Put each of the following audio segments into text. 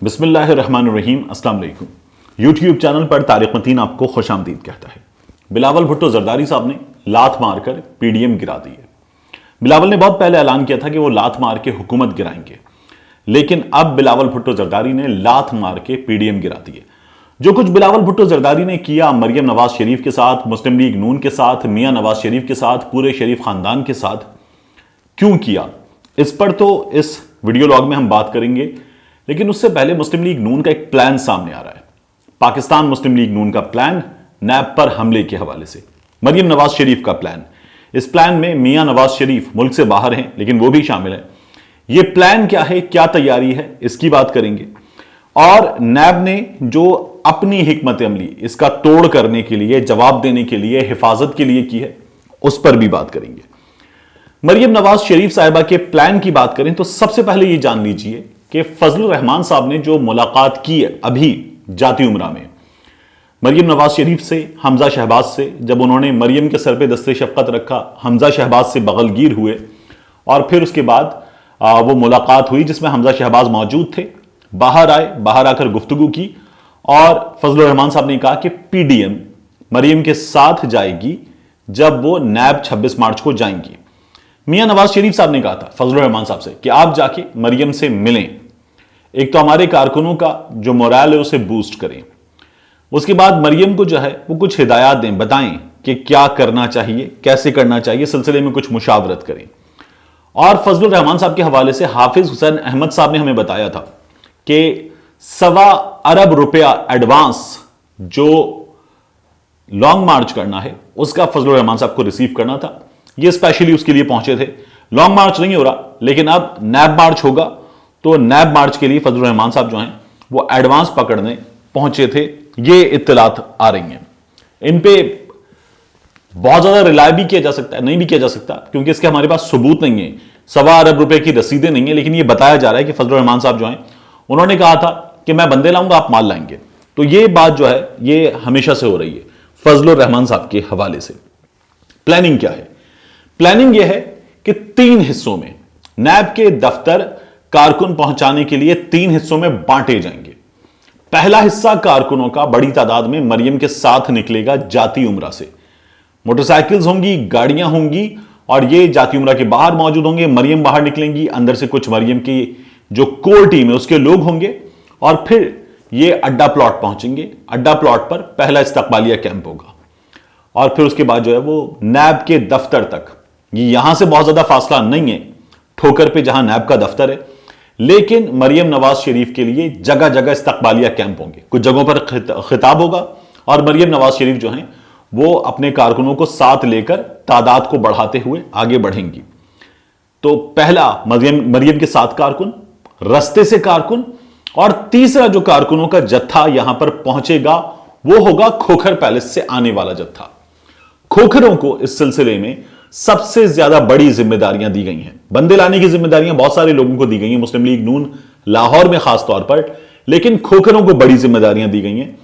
बिस्मिल्लाहिर्रहमानिर्रहीम। अस्सलाम वालेकुम। यूट्यूब चैनल पर तारिक मतीन आपको खुशामदीद कहता है। बिलावल भुट्टो जरदारी साहब ने लात मारकर पीडीएम गिरा दी है। बिलावल ने बहुत पहले ऐलान किया था कि वो लात मार के हुकूमत गिराएंगे, लेकिन अब बिलावल भुट्टो जरदारी ने लात मार के पीडीएम गिरा दी है। जो कुछ बिलावल भुट्टो जरदारी ने किया मरियम नवाज शरीफ के साथ, मुस्लिम लीग नून के साथ, मियां नवाज शरीफ के साथ, पूरे शरीफ खानदान के साथ क्यों किया, इस पर तो इस वीडियो लॉग में हम बात करेंगे। लेकिन उससे पहले मुस्लिम लीग नून का एक प्लान सामने आ रहा है। पाकिस्तान मुस्लिम लीग नून का प्लान नैब पर हमले के हवाले से, मरियम नवाज शरीफ का प्लान। इस प्लान में मियां नवाज शरीफ मुल्क से बाहर हैं, लेकिन वो भी शामिल है। यह प्लान क्या है, क्या तैयारी है, इसकी बात करेंगे। और नैब ने जो अपनी हिकमत अमली इसका तोड़ करने के लिए, जवाब देने के लिए, हिफाजत के लिए की है, उस पर भी बात करेंगे। मरियम नवाज शरीफ साहिबा के प्लान की बात करें तो सबसे पहले यह जान लीजिए कि फजलुर रहमान साहब ने जो मुलाकात की है अभी जाती उमरा में मरियम नवाज शरीफ से, हमजा शहबाज से, जब उन्होंने मरियम के सर पे दस्ते शफकत रखा, हमजा शहबाज से बगलगीर हुए और फिर उसके बाद वो मुलाकात हुई जिसमें हमजा शहबाज मौजूद थे। बाहर आए, बाहर आकर गुफ्तगू की और फजलुर रहमान साहब ने कहा कि पीडीएम मरियम के साथ जाएगी जब वो नैब 26 मार्च को जाएंगी। मियां नवाज शरीफ साहब ने कहा था फजलुर रहमान साहब से कि आप जाके मरियम से मिलें, एक तो हमारे कारकुनों का जो मोरल है उसे बूस्ट करें, उसके बाद मरियम को जो है वो कुछ हिदायत दें, बताएं कि क्या करना चाहिए, कैसे करना चाहिए, सिलसिले में कुछ मुशावरत करें। और फजलुर रहमान साहब के हवाले से हाफिज हुसैन अहमद साहब ने हमें बताया था कि ₹1.25 अरब एडवांस जो लॉन्ग मार्च करना है उसका फजलुर रहमान साहब को रिसीव करना था। ये स्पेशली उसके लिए पहुंचे थे। लॉन्ग मार्च नहीं हो रहा, लेकिन अब नैब मार्च होगा, तो नैब मार्च के लिए फजलुर रहमान साहब जो हैं वो एडवांस पकड़ने पहुंचे थे। ये इत्तलात आ रही हैं। इन पे बहुत ज्यादा रिलाय भी किया जा सकता है, नहीं भी किया जा सकता, क्योंकि इसके हमारे पास सबूत नहीं है। ₹1.25 अरब की रसीदें नहीं है, लेकिन ये बताया जा रहा है कि फजलुर रहमान साहब जो हैं उन्होंने कहा था कि मैं बंदे लाऊंगा, आप माल लाएंगे। तो ये बात जो है ये हमेशा से हो रही है फजलुर रहमान साहब के हवाले से। प्लानिंग क्या है? प्लानिंग यह है कि 3 हिस्सों में नैब के दफ्तर कारकुन पहुंचाने के लिए 3 हिस्सों में बांटे जाएंगे। पहला हिस्सा कारकुनों का बड़ी तादाद में मरियम के साथ निकलेगा जाती उमरा से। मोटरसाइकिल्स होंगी, गाड़ियां होंगी और ये जाती उमरा के बाहर मौजूद होंगे। मरियम बाहर निकलेंगी, अंदर से कुछ मरियम की जो कोर टीम है उसके लोग होंगे और फिर ये अड्डा प्लॉट पहुंचेंगे। अड्डा प्लॉट पर पहला इस्तकबालिया कैंप होगा और फिर उसके बाद जो है वो नैब के दफ्तर तक, ये यहां से बहुत ज्यादा फासला नहीं है ठोकर पे जहां नैब का दफ्तर है, लेकिन मरियम नवाज शरीफ के लिए जगह जगह इस्तकबालिया कैंप होंगे। कुछ जगहों पर खिताब होगा और मरियम नवाज शरीफ जो हैं वो अपने कारकुनों को साथ लेकर तादाद को बढ़ाते हुए आगे बढ़ेंगी। तो पहला मरियम के साथ कारकुन, रस्ते से कारकुन, और तीसरा जो कारकुनों का जत्था यहां पर पहुंचेगा वो होगा खोखर पैलेस से आने वाला जत्था। खोखरों को इस सिलसिले में सबसे ज्यादा बड़ी जिम्मेदारियां दी गई हैं। बंदे लाने की जिम्मेदारियां बहुत सारे लोगों को दी गई हैं, मुस्लिम लीग नून लाहौर में खास तौर पर, लेकिन खोखरों को बड़ी जिम्मेदारियां दी गई हैं।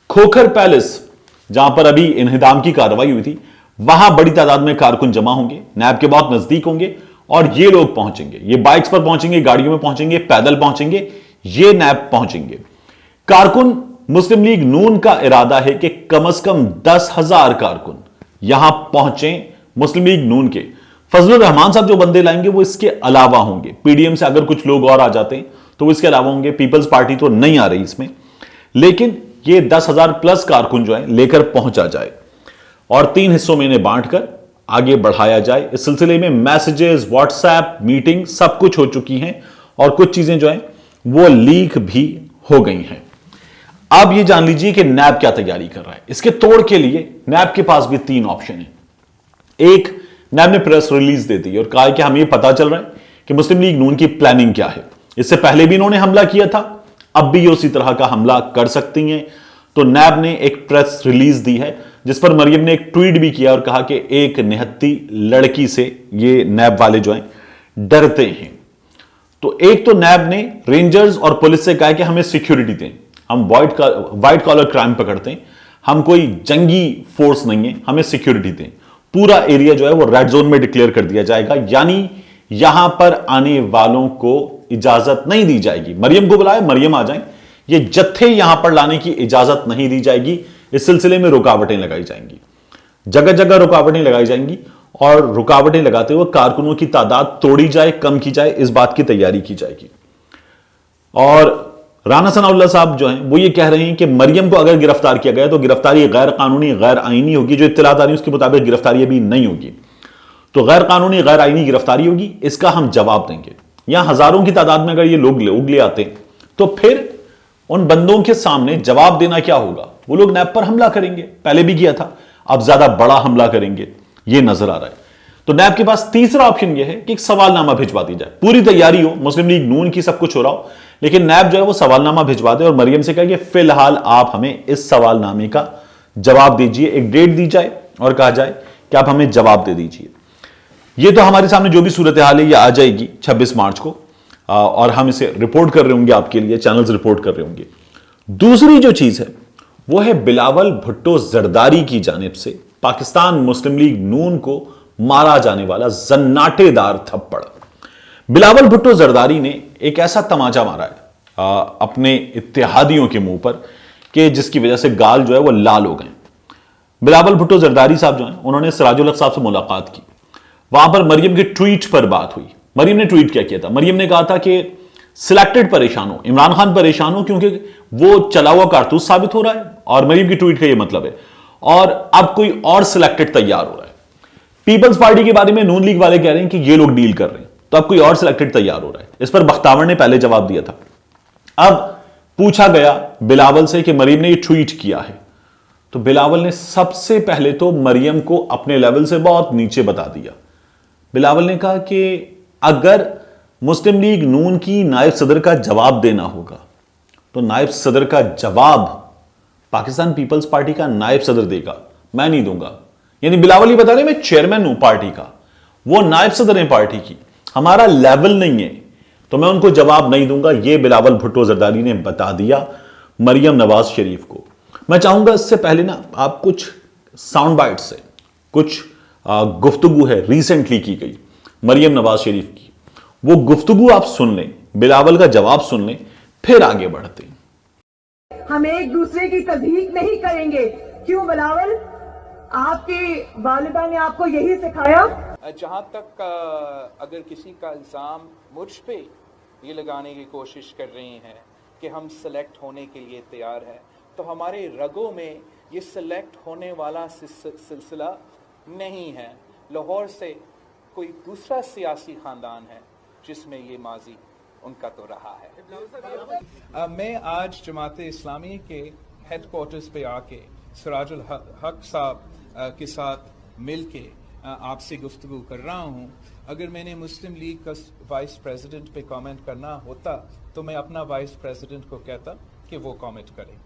खोखर पैलेस जहां पर अभी इन्हिदाम की कार्रवाई हुई थी, वहां बड़ी तादाद में कारकुन जमा होंगे, नैब के बहुत नजदीक होंगे और ये लोग पहुंचेंगे। ये बाइक्स पर पहुंचेंगे, गाड़ियों में पहुंचेंगे, पैदल पहुंचेंगे, ये नैब पहुंचेंगे। कारकुन मुस्लिम लीग नून का इरादा है कि कम से कम 10,000 कारकुन यहां पहुंचे मुस्लिम लीग नून के। फजलुर रहमान साहब जो बंदे लाएंगे वो इसके अलावा होंगे। पीडीएम से अगर कुछ लोग और आ जाते हैं तो वो इसके अलावा होंगे। पीपल्स पार्टी तो नहीं आ रही इसमें, लेकिन ये 10,000 प्लस कारकुन जो है लेकर पहुंचा जाए और 3 हिस्सों में इन्हें बांटकर आगे बढ़ाया जाए। इस सिलसिले में मैसेजेस, व्हाट्सएप, मीटिंग सब कुछ हो चुकी हैं और कुछ चीजें जो हैं वो लीक भी हो गई हैं। अब ये जान लीजिए कि नैब क्या तैयारी कर रहा है। इसके तोड़ के लिए नैब के पास भी 3 ऑप्शन है। एक, नैब ने प्रेस रिलीज दे दी और कहा कि हमें पता चल रहा है कि मुस्लिम लीग नून की प्लानिंग क्या है। इससे पहले भी इन्होंने हमला किया था, अब भी ये उसी तरह का हमला कर सकती हैं। तो नैब ने एक प्रेस रिलीज दी है जिस पर मरियम ने एक ट्वीट भी किया और कहा कि एक निहत्ती लड़की से ये नैब वाले जो हैं डरते हैं। तो एक तो नैब ने रेंजर्स और पुलिस से कहा कि हमें सिक्योरिटी दें, हम व्हाइट कॉलर क्राइम पकड़ते हैं, हम कोई जंगी फोर्स नहीं है, हमें सिक्योरिटी दें। पूरा एरिया जो है वो रेड जोन में डिक्लेयर कर दिया जाएगा, यानी यहां पर आने वालों को इजाजत नहीं दी जाएगी। मरियम को बुलाए, मरियम आ जाए, ये जत्थे यहां पर लाने की इजाजत नहीं दी जाएगी। इस सिलसिले में रुकावटें लगाई जाएंगी, जगह जगह रुकावटें लगाई जाएंगी, और रुकावटें लगाते हुए कारकुनों की तादाद तोड़ी जाए, कम की जाए, इस बात की तैयारी की जाएगी। और राना सनाउल्लाह साहब जो हैं वो ये कह रहे हैं कि मरियम को अगर गिरफ्तार किया गया तो गिरफ्तारी गैर कानूनी, गैर आईनी होगी। जो इत्तलात आ रही है उसके मुताबिक गिरफ्तारी अभी नहीं होगी, तो गैर कानूनी, गैर आईनी गिरफ्तारी होगी। इसका हम जवाब देंगे। यहां हजारों की तादाद में अगर ये लोग उगले आते हैं तो फिर उन बंदों के सामने जवाब देना क्या होगा? वो लोग नैब पर हमला करेंगे, पहले भी किया था, अब ज्यादा बड़ा हमला करेंगे, ये नजर आ रहा है। तो नैब के पास तीसरा ऑप्शन यह है कि एक सवालनामा भिजवा दी जाए, पूरी तैयारी हो, मुस्लिम लीग नून की सब कुछ हो रहा हो, लेकिन नैब जो है वो सवालनामा भिजवा दे और मरियम से कहे कि फिलहाल आप हमें इस सवालनामे का जवाब दीजिए, एक डेट दी जाए और कहा जाए कि आप हमें जवाब दे दीजिए। ये तो हमारे सामने जो भी सूरत हाल है ये आ जाएगी 26 मार्च को, और हम इसे रिपोर्ट कर रहे होंगे, आपके लिए चैनल्स रिपोर्ट कर रहे होंगे। दूसरी जो चीज है वो है बिलावल भुट्टो जरदारी की जानिब से पाकिस्तान मुस्लिम लीग नून को मारा जाने वाला जन्नाटेदार थप्पड़। बिलावल भुट्टो जरदारी ने एक ऐसा तमाचा मारा है अपने इत्तेहादियों के मुंह पर कि जिसकी वजह से गाल जो है वो लाल हो गए। बिलावल भुट्टो जरदारी साहब जो हैं उन्होंने सिराजुल हक साहब से मुलाकात की, वहां पर मरियम के ट्वीट पर बात हुई। मरियम ने ट्वीट क्या किया था? मरियम ने कहा था कि सिलेक्टेड परेशान हो, इमरान खान परेशान हो क्योंकि वो चला हुआ कारतूस साबित हो रहा है, और मरियम की ट्वीट का ये मतलब है, और अब कोई और सिलेक्टेड तैयार हो रहा है। पीपल्स पार्टी के बारे में नून लीग वाले कह रहे हैं कि ये लोग डील कर रहे हैं, तो अब कोई और सिलेक्टेड तैयार हो रहा है। इस पर बख्तावर ने पहले जवाब दिया था। अब पूछा गया बिलावल से कि मरियम ने ये ट्वीट किया है, तो बिलावल ने सबसे पहले तो मरियम को अपने लेवल से बहुत नीचे बता दिया। बिलावल ने कहा कि अगर मुस्लिम लीग नून की नायब सदर का जवाब देना होगा तो नायब सदर का जवाब पाकिस्तान पीपल्स पार्टी का नायब सदर देगा, मैं नहीं दूंगा। यानी बिलावल ही बता रहे मैं चेयरमैन हूं पार्टी का, वो नायब सदर हैं पार्टी की, हमारा लेवल नहीं है, तो मैं उनको जवाब नहीं दूंगा। ये बिलावल भुट्टो जरदारी ने बता दिया मरियम नवाज शरीफ को। मैं चाहूंगा इससे पहले ना आप कुछ साउंड बाइट से कुछ गुफ्तगू है रिसेंटली की गई मरियम नवाज शरीफ की, वो गुफ्तगू आप सुन लें, बिलावल का जवाब सुन लें, फिर आगे बढ़ते हैं। हम एक दूसरे की तज़हीक नहीं करेंगे। क्यों बिलावल? आपकी वालिदा ने आपको यही सिखाया? जहाँ तक अगर किसी का इल्ज़ाम मुझ पे ये लगाने की कोशिश कर रही हैं कि हम सेलेक्ट होने के लिए तैयार हैं, तो हमारे रगों में ये सेलेक्ट होने वाला सिलसिला नहीं है। लाहौर से कोई दूसरा सियासी ख़ानदान है जिसमें ये माजी उनका तो रहा है। मैं आज जमात इस्लामी के हेडक्वार्टर्स पे आके सिराजुल हक साहब के साथ मिल के आपसे गुफ्तगू कर रहा हूँ। अगर मैंने मुस्लिम लीग का वाइस प्रेसिडेंट पे कमेंट करना होता तो मैं अपना वाइस प्रेसिडेंट को कहता कि वो कमेंट करे।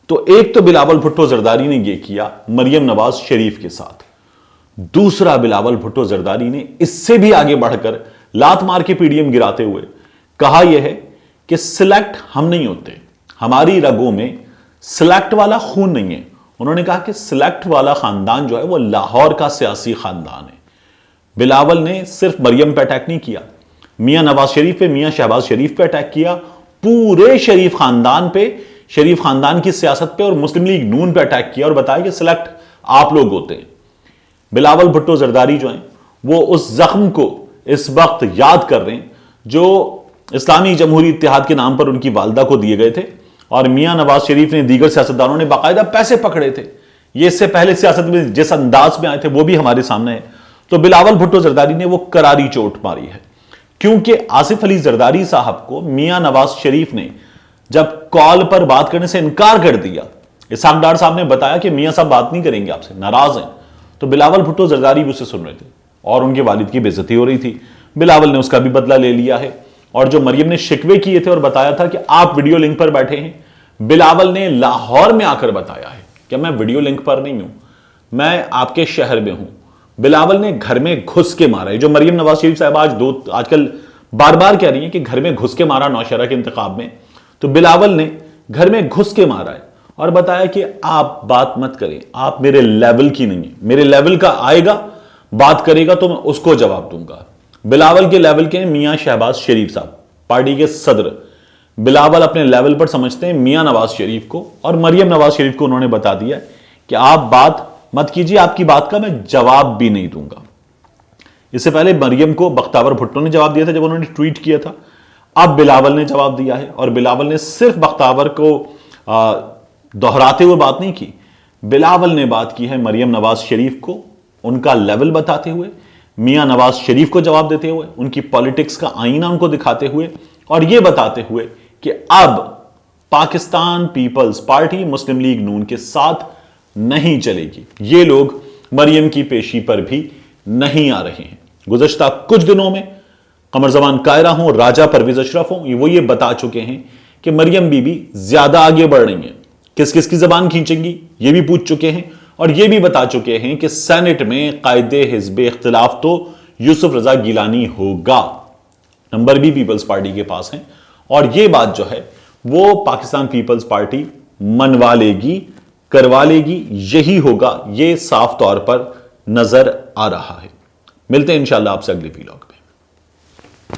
तो एक तो बिलावल भुट्टो जरदारी ने यह किया मरियम नवाज शरीफ के साथ, दूसरा बिलावल भुट्टो जरदारी ने इससे भी आगे बढ़कर लात मार के पीडीएम गिराते हुए कहा यह है कि सिलेक्ट हम नहीं होते, हमारी रगों में सिलेक्ट वाला खून नहीं है। उन्होंने कहा कि सिलेक्ट वाला खानदान जो है वो लाहौर का सियासी खानदान है। बिलावल ने सिर्फ मरियम पे अटैक नहीं किया, मियां नवाज शरीफ पे, मियां शहबाज शरीफ पे अटैक किया, पूरे शरीफ खानदान पे, शरीफ खानदान की सियासत पे और मुस्लिम लीग नून पे अटैक किया और बताया कि सिलेक्ट आप लोग होते हैं। बिलावल भुट्टो जरदारी जो हैं वो उस जख्म को इस वक्त याद कर रहे हैं जो इस्लामी जमहूरी इत्तेहाद के नाम पर उनकी वालदा को दिए गए थे, और मियां नवाज शरीफ ने, दीगर सियासतदानों ने बाकायदा पैसे पकड़े थे। ये इससे पहले सियासत में जिस अंदाज में आए थे वो भी हमारे सामने है। तो बिलावल भुट्टो जरदारी ने वो करारी चोट मारी है, क्योंकि आसिफ अली जरदारी साहब को मियां नवाज शरीफ ने जब कॉल पर बात करने से इनकार कर दिया, इसहाक डार साहब ने बताया कि मियां साहब बात नहीं करेंगे आपसे, नाराज हैं, तो बिलावल भुट्टो जरदारी भी उसे सुन रहे थे और उनके वालिद की बेइज्जती हो रही थी। बिलावल ने उसका भी बदला ले लिया है, और जो मरियम ने शिकवे किए थे और बताया था कि आप वीडियो लिंक पर बैठे हैं, बिलावल ने लाहौर में आकर बताया है कि मैं वीडियो लिंक पर नहीं हूं, मैं आपके शहर में हूं। बिलावल ने घर में घुस के मारा है। जो मरियम नवाज शरीफ साहब आजकल बार बार कह रही है कि घर में घुस के मारा नौशहरा के इंतखाब में, तो बिलावल ने घर में घुस के मारा है और बताया कि आप बात मत करें, आप मेरे लेवल की नहीं है, मेरे लेवल का आएगा बात करेगा तो मैं उसको जवाब दूंगा। बिलावल के लेवल के हैं मियां शहबाज शरीफ साहब, पार्टी के सदर। बिलावल अपने लेवल पर समझते हैं मियां नवाज शरीफ को, और मरियम नवाज शरीफ को उन्होंने बता दिया कि आप बात मत कीजिए, आपकी बात का मैं जवाब भी नहीं दूंगा। इससे पहले मरियम को बख्तावर भुट्टो ने जवाब दिया था जब उन्होंने ट्वीट किया था, अब बिलावल ने जवाब दिया है। और बिलावल ने सिर्फ बख्तावर को दोहराते हुए बात नहीं की, बिलावल ने बात की है मरियम नवाज शरीफ को उनका लेवल बताते हुए, मियां नवाज शरीफ को जवाब देते हुए, उनकी पॉलिटिक्स का आईना उनको दिखाते हुए, और यह बताते हुए कि अब पाकिस्तान पीपल्स पार्टी मुस्लिम लीग नून के साथ नहीं चलेगी। ये लोग मरियम की पेशी पर भी नहीं आ रहे हैं। गुज़श्ता कुछ दिनों में कमर जमान कायरा हों, राजा परवेज अशरफ हों, वो ये बता चुके हैं कि मरियम बीबी ज्यादा आगे बढ़ रही हैं, किस किस की जबान खींचेंगी ये भी पूछ चुके हैं, और ये भी बता चुके हैं कि सेनेट में कायदे हिज़्ब इख्तिलाफ तो यूसुफ रजा गिलानी होगा, नंबर भी पीपल्स पार्टी के पास हैं, और ये बात जो है वो पाकिस्तान पीपल्स पार्टी मनवा लेगी, करवा लेगी, यही होगा, ये साफ तौर पर नजर आ रहा है। मिलते हैं इंशाल्लाह आपसे अगले वीलॉग में।